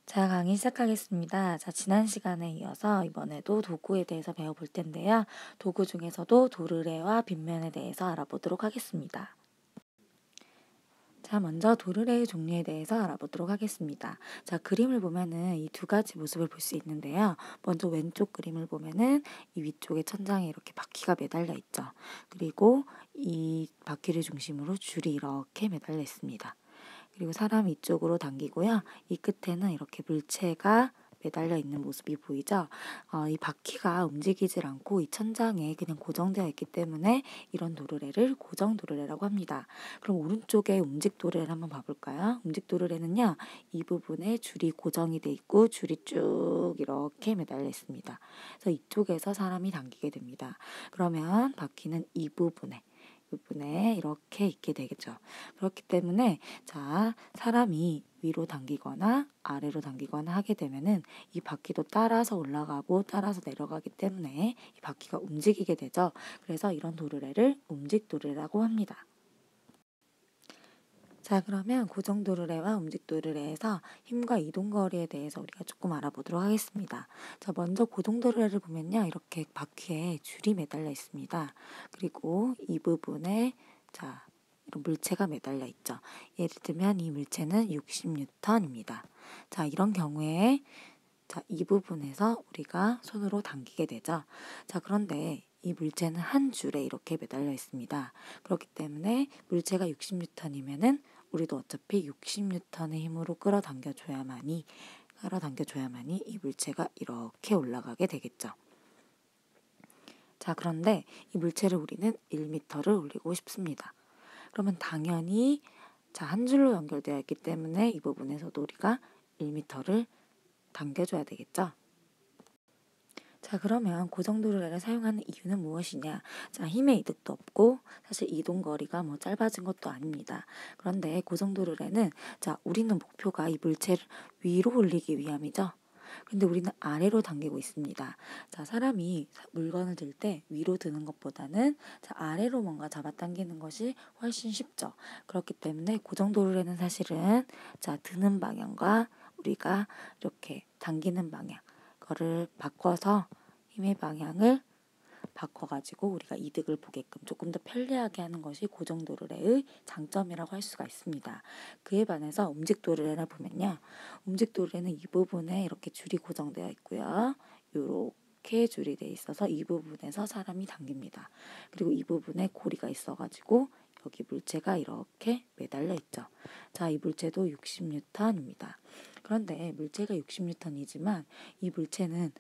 자, 강의 시작하겠습니다. 자, 지난 시간에 이어서 이번에도 도구에 대해서 배워볼 텐데요. 도구 중에서도 도르래와 빗면에 대해서 알아보도록 하겠습니다. 자, 먼저 도르래의 종류에 대해서 알아보도록 하겠습니다. 자, 그림을 보면은 이 두 가지 모습을 볼 수 있는데요. 먼저 왼쪽 그림을 보면은 이 위쪽에 천장에 이렇게 바퀴가 매달려 있죠. 그리고 이 바퀴를 중심으로 줄이 이렇게 매달려 있습니다. 그리고 사람이 이쪽으로 당기고요. 이 끝에는 이렇게 물체가 매달려 있는 모습이 보이죠. 이 바퀴가 움직이질 않고 이 천장에 그냥 고정되어 있기 때문에 이런 도르래를 고정 도르래라고 합니다. 그럼 오른쪽에 움직 도르래를 한번 봐볼까요? 움직 도르래는요. 이 부분에 줄이 고정이 돼 있고 줄이 쭉 이렇게 매달려 있습니다. 그래서 이쪽에서 사람이 당기게 됩니다. 그러면 바퀴는 이 부분에 이렇게 있게 되겠죠. 그렇기 때문에 자, 사람이 위로 당기거나 아래로 당기거나 하게 되면은 이 바퀴도 따라서 올라가고 따라서 내려가기 때문에 이 바퀴가 움직이게 되죠. 그래서 이런 도르래를 움직 도르래라고 합니다. 자, 그러면 고정 도르래와 움직 도르래에서 힘과 이동 거리에 대해서 우리가 조금 알아보도록 하겠습니다. 자, 먼저 고정 도르래를 보면요. 이렇게 바퀴에 줄이 매달려 있습니다. 그리고 이 부분에 자, 이런 물체가 매달려 있죠. 예를 들면 이 물체는 60N입니다. 자, 이런 경우에 자, 이 부분에서 우리가 손으로 당기게 되죠. 자, 그런데 이 물체는 한 줄에 이렇게 매달려 있습니다. 그렇기 때문에 물체가 60N이면은 우리도 어차피 60N의 힘으로 끌어당겨줘야만이 이 물체가 이렇게 올라가게 되겠죠. 자, 그런데 이 물체를 우리는 1m를 올리고 싶습니다. 그러면 당연히 자, 한 줄로 연결되어 있기 때문에 이 부분에서도 우리가 1m를 당겨줘야 되겠죠. 자, 그러면 고정도르래를 사용하는 이유는 무엇이냐? 자, 힘의 이득도 없고 사실 이동 거리가 뭐 짧아진 것도 아닙니다. 그런데 고정도르래는 자, 우리는 목표가 이 물체를 위로 올리기 위함이죠. 근데 우리는 아래로 당기고 있습니다. 자, 사람이 물건을 들 때 위로 드는 것보다는 자, 아래로 뭔가 잡아당기는 것이 훨씬 쉽죠. 그렇기 때문에 고정도르래는 사실은 자, 드는 방향과 우리가 이렇게 당기는 방향 거를 바꿔서 힘의 방향을 바꿔가지고 우리가 이득을 보게끔 조금 더 편리하게 하는 것이 고정도르래의 장점이라고 할 수가 있습니다. 그에 반해서 움직도르래를 보면요. 움직도르래는 이 부분에 이렇게 줄이 고정되어 있고요. 이렇게 줄이 되어 있어서 이 부분에서 사람이 당깁니다. 그리고 이 부분에 고리가 있어가지고 여기 물체가 이렇게 매달려 있죠. 자, 이 물체도 60N입니다. 그런데 물체가 60N이지만 이 물체는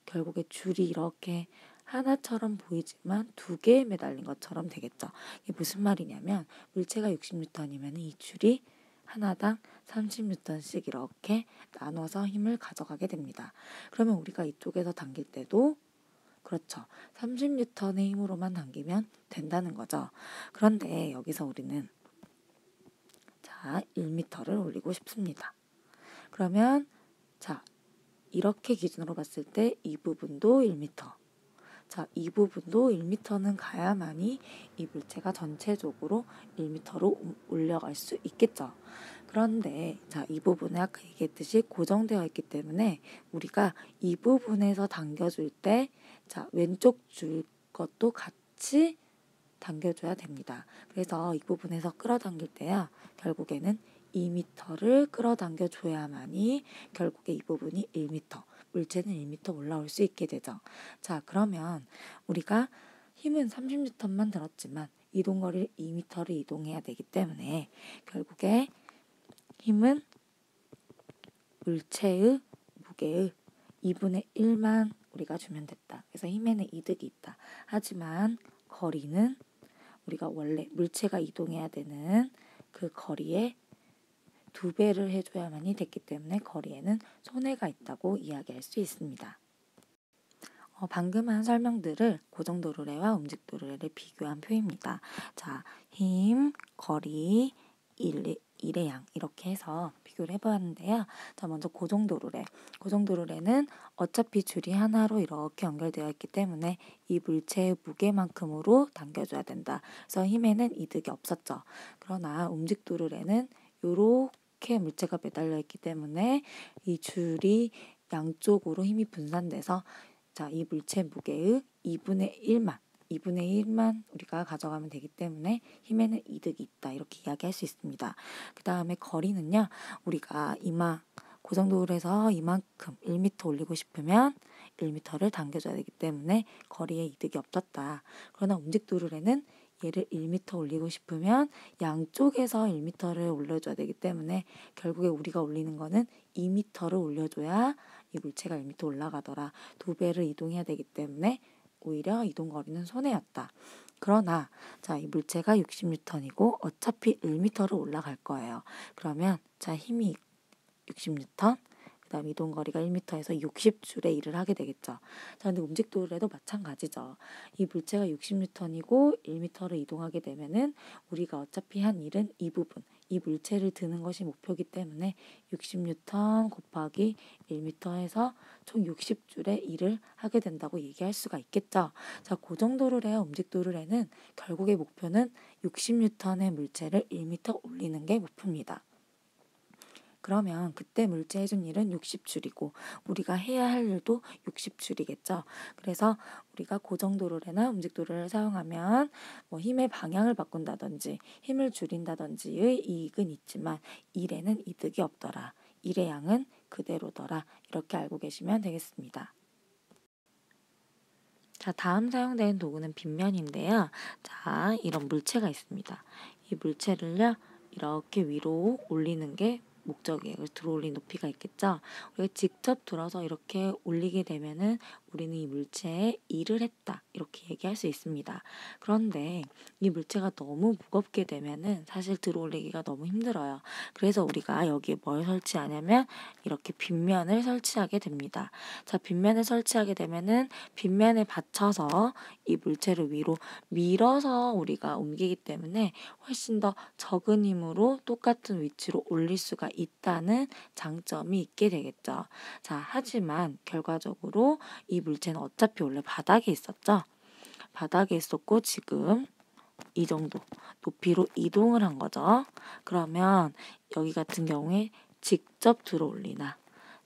결국에 줄이 이렇게 하나처럼 보이지만 두 개에 매달린 것처럼 되겠죠. 이게 무슨 말이냐면 물체가 60N이면 이 줄이 하나당 30N씩 이렇게 나눠서 힘을 가져가게 됩니다. 그러면 우리가 이쪽에서 당길 때도 그렇죠. 30N의 힘으로만 당기면 된다는 거죠. 그런데 여기서 우리는 자, 1m를 올리고 싶습니다. 그러면 자, 이렇게 기준으로 봤을 때 이 부분도 1m. 자, 이 부분도 1m는 가야만이 이 물체가 전체적으로 1m로 올려갈 수 있겠죠. 그런데 자, 이 부분에 아까 얘기했듯이 고정되어 있기 때문에 우리가 이 부분에서 당겨줄 때 자, 왼쪽 줄 것도 같이 당겨줘야 됩니다. 그래서 이 부분에서 끌어당길 때야 결국에는 2m를 끌어당겨 줘야만이 결국에 이 부분이 1m, 물체는 1m 올라올 수 있게 되죠. 자, 그러면 우리가 힘은 30N만 들었지만 이동거리를 2m를 이동해야 되기 때문에 결국에 힘은 물체의 무게의 2분의 1만 우리가 주면 됐다. 그래서 힘에는 이득이 있다. 하지만 거리는 우리가 원래 물체가 이동해야 되는 그 거리에 2배를 해줘야만이 됐기 때문에 거리에는 손해가 있다고 이야기할 수 있습니다. 방금 한 설명들을 고정도르래와 움직도르래를 비교한 표입니다. 자, 힘, 거리, 일의 양 이렇게 해서 비교를 해보았는데요. 자, 먼저 고정도르래. 고정도르래는 어차피 줄이 하나로 이렇게 연결되어 있기 때문에 이 물체의 무게만큼으로 당겨줘야 된다. 그래서 힘에는 이득이 없었죠. 그러나 움직도르래는 요렇게 이렇게 물체가 매달려 있기 때문에 이 줄이 양쪽으로 힘이 분산돼서 자, 이 물체 무게의 2분의 1만 우리가 가져가면 되기 때문에 힘에는 이득이 있다. 이렇게 이야기할 수 있습니다. 그 다음에 거리는요. 우리가 고정도로에서 이만큼 1m 올리고 싶으면 1m를 당겨줘야 되기 때문에 거리에 이득이 없었다. 그러나 움직도르래는 얘를 1m 올리고 싶으면 양쪽에서 1m를 올려줘야 되기 때문에 결국에 우리가 올리는 거는 2m를 올려줘야 이 물체가 1m 올라가더라. 2배를 이동해야 되기 때문에 오히려 이동거리는 손해였다. 그러나 자, 이 물체가 60N이고 어차피 1m를 올라갈 거예요. 그러면 자, 힘이 60N, 그 다음 이동거리가 1m에서 60줄의 일을 하게 되겠죠. 자, 근데 움직도르래도 마찬가지죠. 이 물체가 60N이고 1m를 이동하게 되면은 우리가 어차피 한 일은 이 부분, 이 물체를 드는 것이 목표이기 때문에 60N 곱하기 1m에서 총 60줄의 일을 하게 된다고 얘기할 수가 있겠죠. 자, 고정도르래와 움직도르래는 결국의 목표는 60N의 물체를 1m 올리는 게 목표입니다. 그러면 그때 물체 해준 일은 60줄이고 우리가 해야 할 일도 60줄이겠죠. 그래서 우리가 고정도르래나 움직도르래를 사용하면 뭐 힘의 방향을 바꾼다든지 힘을 줄인다든지의 이익은 있지만 일에는 이득이 없더라. 일의 양은 그대로더라. 이렇게 알고 계시면 되겠습니다. 자, 다음 사용되는 도구는 빗면인데요. 자, 이런 물체가 있습니다. 이 물체를요, 이렇게 위로 올리는 게 목적이에요. 그래서 들어올린 높이가 있겠죠. 우리가 직접 들어서 이렇게 올리게 되면은 우리는 이 물체에 일을 했다. 이렇게 얘기할 수 있습니다. 그런데 이 물체가 너무 무겁게 되면은 사실 들어올리기가 너무 힘들어요. 그래서 우리가 여기에 뭘 설치하냐면 이렇게 빗면을 설치하게 됩니다. 자, 빗면을 설치하게 되면은 빗면에 받쳐서 이 물체를 위로 밀어서 우리가 옮기기 때문에 훨씬 더 적은 힘으로 똑같은 위치로 올릴 수가 있다는 장점이 있게 되겠죠. 자, 하지만 결과적으로 이 물체는 어차피 원래 바닥에 있었죠. 바닥에 있었고 지금 이 정도 높이로 이동을 한 거죠. 그러면 여기 같은 경우에 직접 들어올리나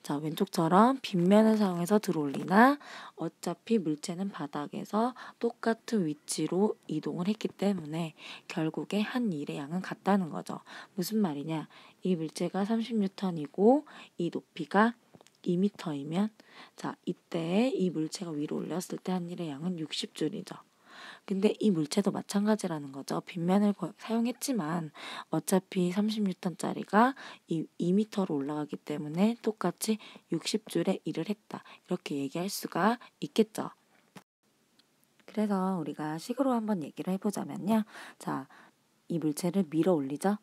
자, 왼쪽처럼 빗면을 사용해서 들어올리나 어차피 물체는 바닥에서 똑같은 위치로 이동을 했기 때문에 결국에 한 일의 양은 같다는 거죠. 무슨 말이냐? 이 물체가 30N이고 이 높이가 2m이면 자, 이때 이 물체가 위로 올렸을 때 한 일의 양은 60줄이죠. 근데 이 물체도 마찬가지라는 거죠. 빗면을 사용했지만 어차피 30N짜리가 이 2m로 올라가기 때문에 똑같이 60줄의 일을 했다. 이렇게 얘기할 수가 있겠죠. 그래서 우리가 식으로 한번 얘기를 해보자면요. 자, 이 물체를 밀어 올리죠.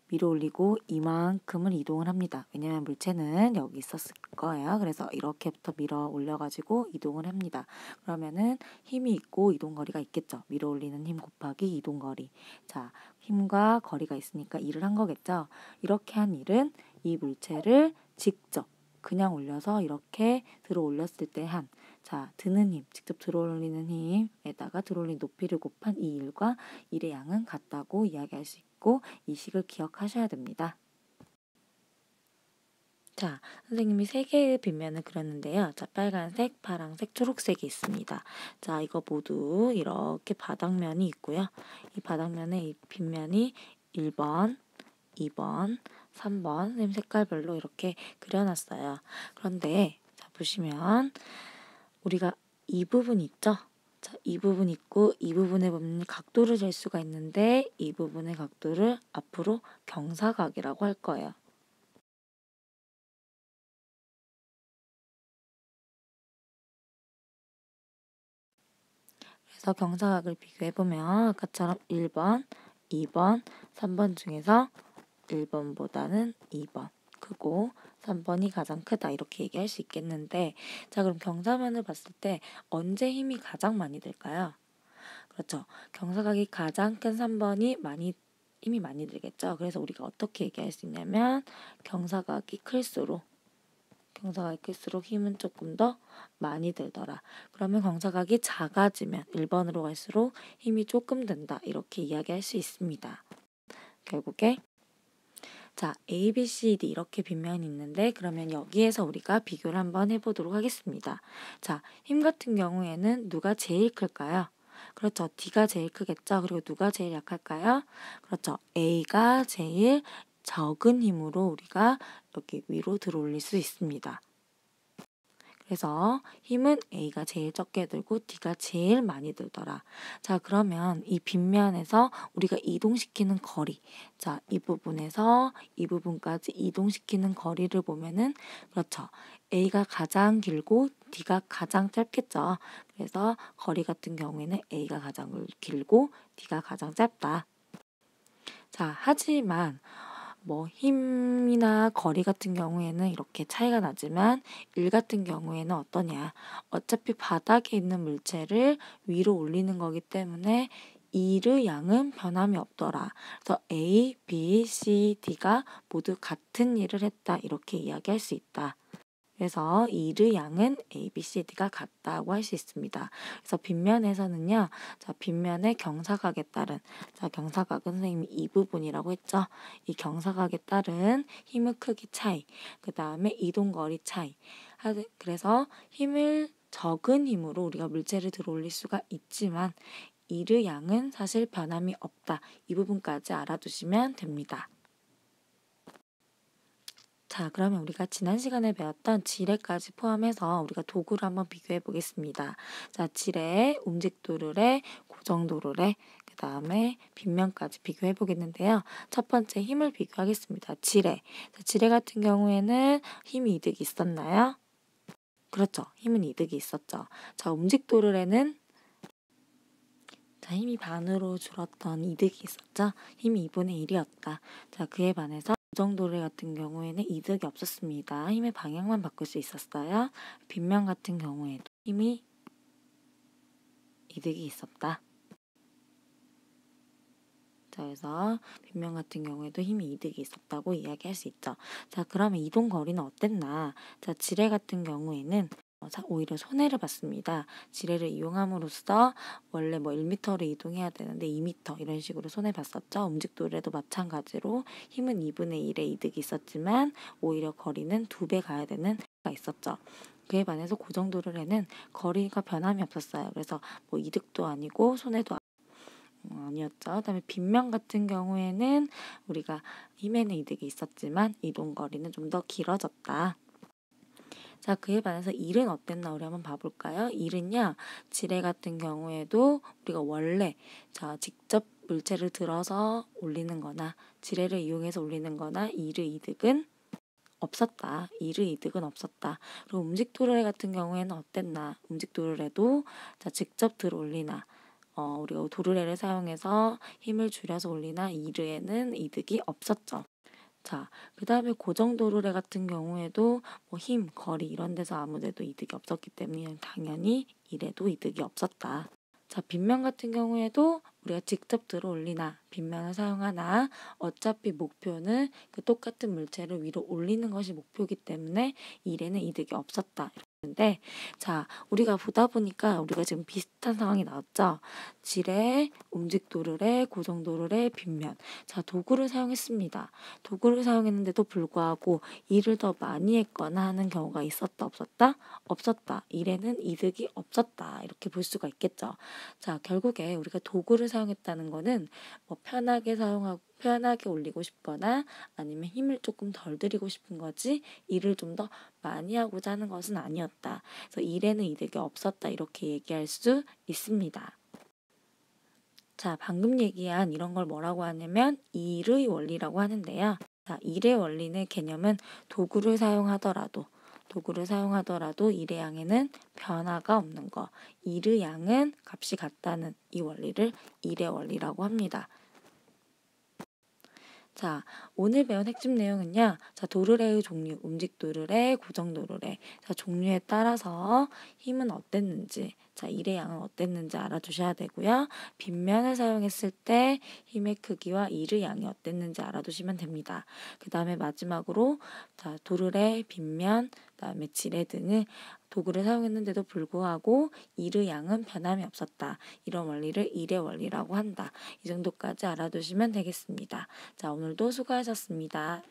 밀어 올리고 이만큼을 이동을 합니다. 왜냐하면 물체는 여기 있었을 거예요. 그래서 이렇게부터 밀어 올려가지고 이동을 합니다. 그러면은 힘이 있고 이동거리가 있겠죠. 밀어 올리는 힘 곱하기 이동거리. 자, 힘과 거리가 있으니까 일을 한 거겠죠. 이렇게 한 일은 이 물체를 직접 그냥 올려서 이렇게 들어 올렸을 때 한, 자, 드는 힘, 직접 들어 올리는 힘에다가 들어 올린 높이를 곱한 이 일과 일의 양은 같다고 이야기할 수 있고 이 식을 기억하셔야 됩니다. 자, 선생님이 세 개의 빗면을 그렸는데요. 자, 빨간색, 파란색, 초록색이 있습니다. 자, 이거 모두 이렇게 바닥면이 있고요. 이 바닥면에 이 빗면이 1번, 2번, 3번 선생님 색깔별로 이렇게 그려놨어요. 그런데 자, 보시면 우리가 이 부분 있죠? 자, 이 부분 있고 이 부분에 보면 각도를 잴 수가 있는데 이 부분의 각도를 앞으로 경사각이라고 할 거예요. 그래서 경사각을 비교해보면 아까처럼 1번, 2번, 3번 중에서 1번보다는 2번 크고 3번이 가장 크다 이렇게 얘기할 수 있겠는데 자, 그럼 경사면을 봤을 때 언제 힘이 가장 많이 들까요? 그렇죠. 경사각이 가장 큰 3번이 힘이 많이 들겠죠. 그래서 우리가 어떻게 얘기할 수 있냐면 경사각이 클수록 힘은 조금 더 많이 들더라. 그러면 경사각이 작아지면 1번으로 갈수록 힘이 조금 든다. 이렇게 이야기할 수 있습니다. 결국에 자, A, B, C, D 이렇게 빗면이 있는데 그러면 여기에서 우리가 비교를 한번 해보도록 하겠습니다. 자, 힘 같은 경우에는 누가 제일 클까요? 그렇죠. D가 제일 크겠죠. 그리고 누가 제일 약할까요? 그렇죠. A가 제일 적은 힘으로 우리가 여기 위로 들어올릴 수 있습니다. 그래서 힘은 A가 제일 적게 들고 D가 제일 많이 들더라. 자, 그러면 이 빗면에서 우리가 이동시키는 거리. 자, 이 부분에서 이 부분까지 이동시키는 거리를 보면은 그렇죠. A가 가장 길고 D가 가장 짧겠죠. 그래서 거리 같은 경우에는 A가 가장 길고 D가 가장 짧다. 자, 하지만 힘이나 거리 같은 경우에는 이렇게 차이가 나지만 일 같은 경우에는 어떠냐? 어차피 바닥에 있는 물체를 위로 올리는 거기 때문에 일의 양은 변함이 없더라. 그래서 A, B, C, D가 모두 같은 일을 했다. 이렇게 이야기할 수 있다. 그래서 일의 양은 A, B, C, D가 같다고 할 수 있습니다. 그래서 빗면에서는요. 자, 빗면의 경사각에 따른 경사각은 선생님이 이 부분이라고 했죠. 이 경사각에 따른 힘의 크기 차이, 그 다음에 이동거리 차이. 그래서 힘을 적은 힘으로 우리가 물체를 들어 올릴 수가 있지만 일의 양은 사실 변함이 없다. 이 부분까지 알아두시면 됩니다. 자, 그러면 우리가 지난 시간에 배웠던 지뢰까지 포함해서 우리가 도구를 한번 비교해 보겠습니다. 자, 지뢰, 움직도르래, 고정도르래, 그 다음에 빗면까지 비교해 보겠는데요. 첫 번째 힘을 비교하겠습니다. 지뢰. 자, 지뢰 같은 경우에는 힘 이득이 있었나요? 그렇죠. 힘은 이득이 있었죠. 자, 움직도르래는 힘이 반으로 줄었던 이득이 있었죠. 힘이 2분의 1이었다. 자, 그에 반해서 고정도래 같은 경우에는 이득이 없었습니다. 힘의 방향만 바꿀 수 있었어요. 빗면 같은 경우에도 힘이 이득이 있었다. 자, 그래서 빗면 같은 경우에도 힘이 이득이 있었다고 이야기할 수 있죠. 자, 그러면 이동 거리는 어땠나? 자, 지뢰 같은 경우에는 오히려 손해를 봤습니다. 지뢰를 이용함으로써 원래 1m를 이동해야 되는데 2m 이런 식으로 손해봤었죠. 움직도래도 마찬가지로 힘은 2분의 1의 이득이 있었지만 오히려 거리는 2배 가야 되는 가 있었죠. 그에 반해서 고정도르래는 거리가 변함이 없었어요. 그래서 이득도 아니고 손해도 아니었죠. 그다음에 빗면 같은 경우에는 우리가 힘에는 이득이 있었지만 이동거리는 좀 더 길어졌다. 자, 그에 반해서 일은 어땠나 우리 한번 봐볼까요? 일은요, 지뢰 같은 경우에도 우리가 원래 직접 물체를 들어서 올리는 거나 지뢰를 이용해서 올리는 거나 일의 이득은 없었다. 일의 이득은 없었다. 그리고 움직도르래 같은 경우에는 어땠나? 움직도르래도 직접 들어 올리나 우리가 도르래를 사용해서 힘을 줄여서 올리나 일에는 이득이 없었죠. 자, 그 다음에 고정도르래 같은 경우에도 힘, 거리 이런 데서 아무데도 이득이 없었기 때문에 당연히 일에도 이득이 없었다. 자, 빗면 같은 경우에도 우리가 직접 들어 올리나 빗면을 사용하나 어차피 목표는 그 똑같은 물체를 위로 올리는 것이 목표이기 때문에 일에는 이득이 없었다. 근데 자, 우리가 보다 보니까 우리가 지금 비슷한 상황이 나왔죠. 지뢰, 움직도르래, 고정도르래, 빗면. 자, 도구를 사용했습니다. 도구를 사용했는데도 불구하고 일을 더 많이 했거나 하는 경우가 있었다, 없었다? 없었다. 일에는 이득이 없었다. 이렇게 볼 수가 있겠죠. 자, 결국에 우리가 도구를 사용했다는 거는 편하게 사용하고 편하게 올리고 싶거나 아니면 힘을 조금 덜 들이고 싶은 거지 일을 좀 더 많이 하고자 하는 것은 아니었다. 그래서 일에는 이득이 없었다. 이렇게 얘기할 수 있습니다. 자, 방금 얘기한 이런 걸 뭐라고 하냐면 일의 원리라고 하는데요. 자, 일의 원리는 개념은 도구를 사용하더라도 일의 양에는 변화가 없는 거, 일의 양은 값이 같다는 이 원리를 일의 원리라고 합니다. 자, 오늘 배운 핵심 내용은요. 자, 도르래의 종류, 움직도르래, 고정도르래. 자, 종류에 따라서 힘은 어땠는지, 자, 일의 양은 어땠는지 알아두셔야 되고요. 빗면을 사용했을 때 힘의 크기와 일의 양이 어땠는지 알아두시면 됩니다. 그 다음에 마지막으로 자, 도르래, 빗면, 그 다음에 지뢰 등을 도구를 사용했는데도 불구하고 일의 양은 변함이 없었다. 이런 원리를 일의 원리라고 한다. 이 정도까지 알아두시면 되겠습니다. 자, 오늘도 수고하셨습니다.